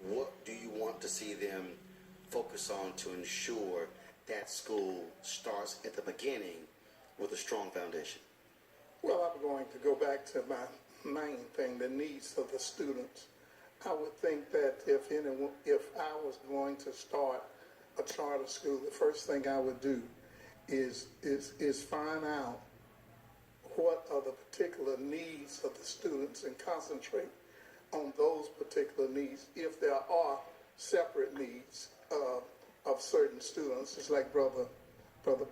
what do you want to see them focus on to ensure that school starts at the beginning with a strong foundation? Well, I'm going to go back to my main thing, the needs of the students. I would think that if I was going to start a charter school, the first thing I would do is find out what are the particular needs of the students and concentrate on those particular needs. If there are separate needs of certain students, just like Brother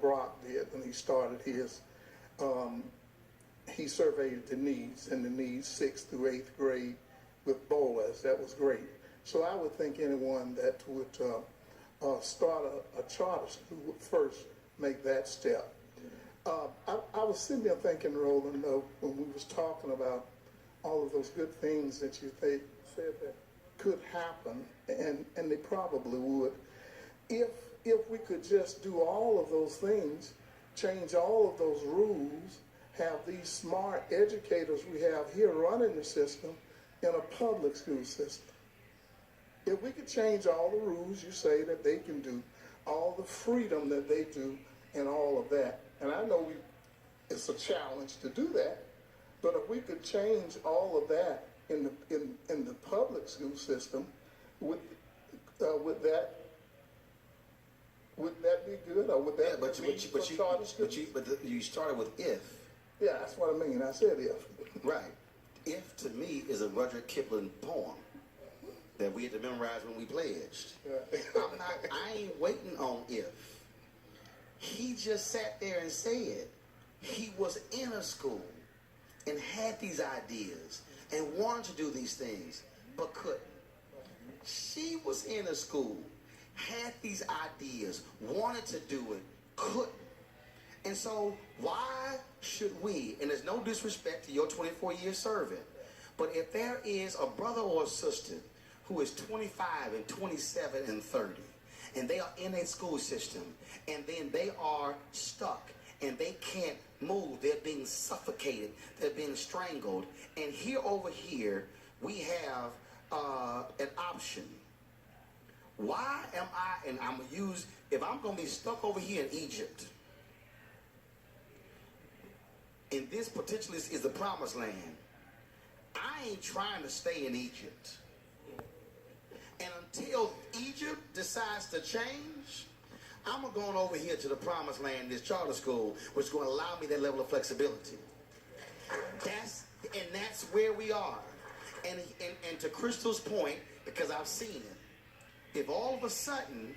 Brock did when he started his, he surveyed the needs, and the needs 6th through 8th grade with BOLAs. That was great. So I would think anyone that would start a charter school would first make that step. I was sitting there thinking, Roland, when we was talking about all of those good things that you said that could happen, and they probably would, if we could just do all of those things, change all of those rules, have these smart educators we have here running the system in a public school system. If we could change all the rules you say that they can do, all the freedom that they do, and all of that, and I know it's a challenge to do that, but if we could change all of that in the public school system, would that be good, or would that but you started with if. Yeah, that's what I mean. I said if. Right. If, to me, is a Rudyard Kipling poem that we had to memorize when we pledged. Yeah. I ain't waiting on if. He just sat there and said he was in a school and had these ideas and wanted to do these things, but couldn't. She was in a school, had these ideas, wanted to do it, couldn't. And so why should we, and there's no disrespect to your 24-year serving, but if there is a brother or a sister who is 25 and 27 and 30, and they are in a school system, and then they are stuck, and they can't move, they're being suffocated, they're being strangled, and here over here, we have an option. Why am I, and I'm going to use, if I'm going to be stuck over here in Egypt, and this potentially is the promised land, I ain't trying to stay in Egypt. And until Egypt decides to change, I'm going over here to the promised land, this charter school, which is going to allow me that level of flexibility. That's where we are. And to Crystal's point, because I've seen it, if all of a sudden